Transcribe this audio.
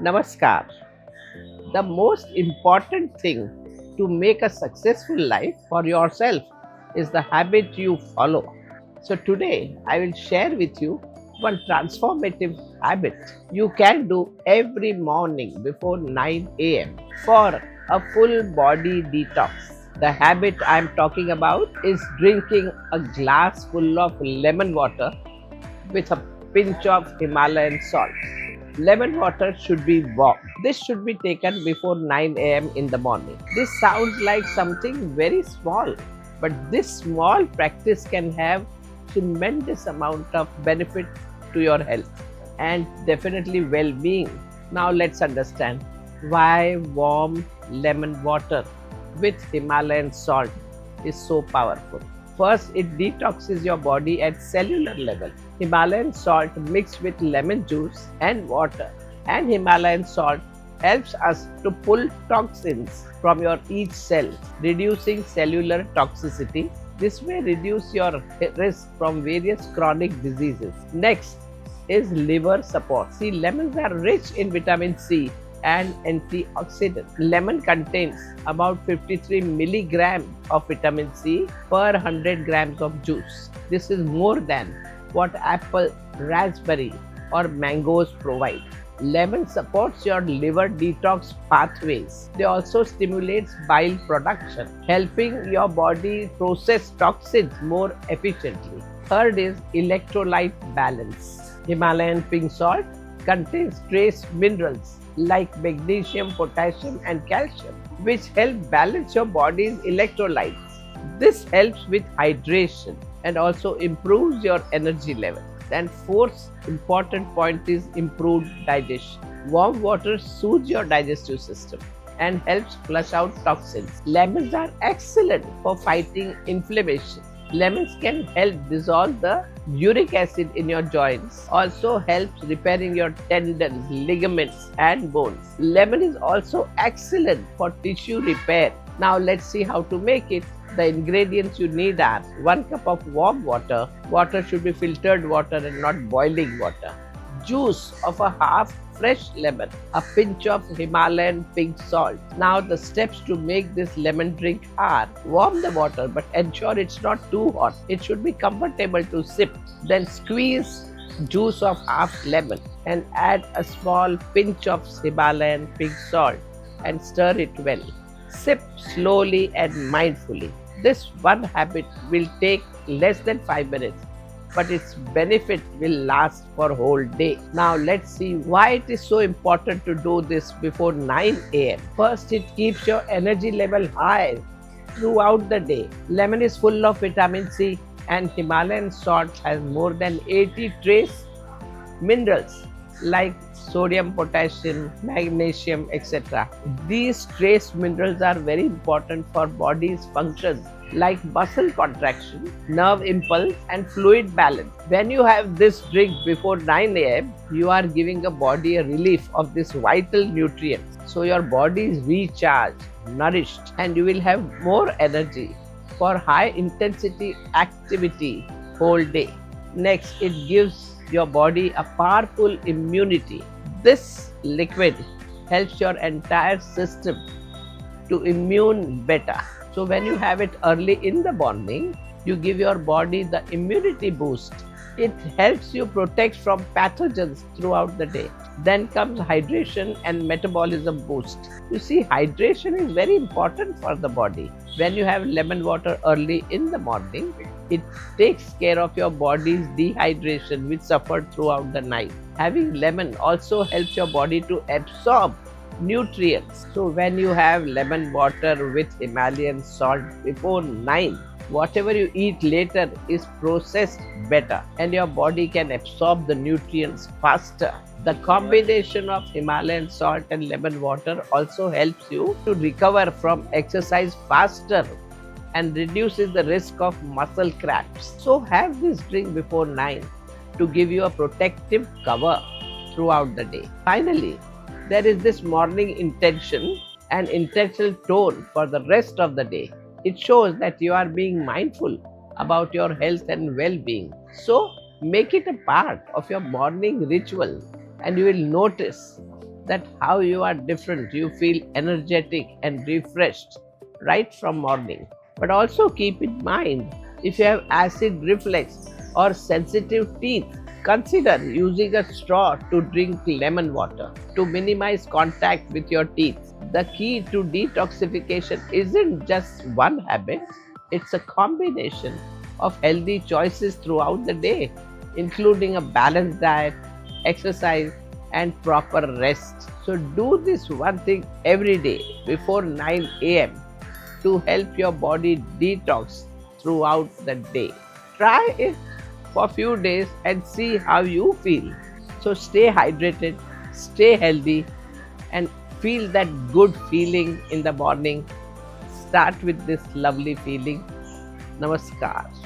Namaskar. The most important thing to make a successful life for yourself is the habit you follow. So, today I will share with you one transformative habit you can do every morning before 9 a.m. for a full body detox. The habit I am talking about is drinking a glass full of lemon water with a pinch of Himalayan salt. Lemon water should be warm. This should be taken before 9 a.m. in the morning. This sounds like something very small, but this small practice can have tremendous amount of benefit to your health and definitely well-being. Now let's understand why warm lemon water with Himalayan salt is so powerful. First, it detoxes your body at cellular level. Himalayan salt mixed with lemon juice and water and Himalayan salt helps us to pull toxins from your each cell, reducing cellular toxicity. This may reduce your risk from various chronic diseases. Next is liver support. See, lemons are rich in vitamin C and antioxidant. Lemon contains about 53 milligrams of vitamin C per 100 grams of juice. This is more than what apple, raspberry or mangoes provide. Lemon supports your liver detox pathways. They also stimulates bile production, helping your body process toxins more efficiently. Third is electrolyte balance. Himalayan pink salt contains trace minerals like magnesium, potassium and calcium, which help balance your body's electrolytes. This helps with hydration and also improves your energy level. And fourth important point is improved digestion. Warm water soothes your digestive system and helps flush out toxins. Lemons are excellent for fighting inflammation. Lemons can help dissolve the uric acid in your joints, also helps repairing your tendons, ligaments and bones. Lemon is also excellent for tissue repair. Now let's see how to make it. The ingredients you need are 1 cup of warm water. Water should be filtered water and not boiling water. Juice of a half fresh lemon, a pinch of Himalayan pink salt. Now the steps to make this lemon drink are: warm the water but ensure it's not too hot. It should be comfortable to sip. Then squeeze juice of half lemon and add a small pinch of Himalayan pink salt and stir it well. Sip slowly and mindfully. This one habit will take less than 5 minutes, but its benefit will last for a whole day. Now let's see why it is so important to do this before 9 a.m. First, it keeps your energy level high throughout the day. Lemon is full of vitamin C and Himalayan salt has more than 80 trace minerals like sodium, potassium, magnesium, etc. These trace minerals are very important for body's functions like muscle contraction, nerve impulse and fluid balance. When you have this drink before 9 a.m., you are giving a body a relief of this vital nutrient. So your body is recharged, nourished and you will have more energy for high intensity activity whole day. Next, it gives your body a powerful immunity. This liquid helps your entire system to immune better. So when you have it early in the morning, you give your body the immunity boost. It helps you protect from pathogens throughout the day. Then comes hydration and metabolism boost. You see, hydration is very important for the body. When you have lemon water early in the morning, it takes care of your body's dehydration which suffered throughout the night. Having lemon also helps your body to absorb nutrients. So when you have lemon water with Himalayan salt before 9, whatever you eat later is processed better and your body can absorb the nutrients faster. The combination of Himalayan salt and lemon water also helps you to recover from exercise faster and reduces the risk of muscle cramps. So have this drink before 9 to give you a protective cover throughout the day. Finally, there is this morning intention and intentional tone for the rest of the day. It shows that you are being mindful about your health and well-being. So make it a part of your morning ritual and you will notice that how you are different. You feel energetic and refreshed right from morning. But also keep in mind, if you have acid reflux or sensitive teeth, consider using a straw to drink lemon water to minimize contact with your teeth. The key to detoxification isn't just one habit, it's a combination of healthy choices throughout the day, including a balanced diet, exercise, and proper rest. So, do this one thing every day before 9 a.m. to help your body detox throughout the day. Try it for a few days and see how you feel. So, stay hydrated, stay healthy, and feel that good feeling in the morning. Start with this lovely feeling. Namaskar.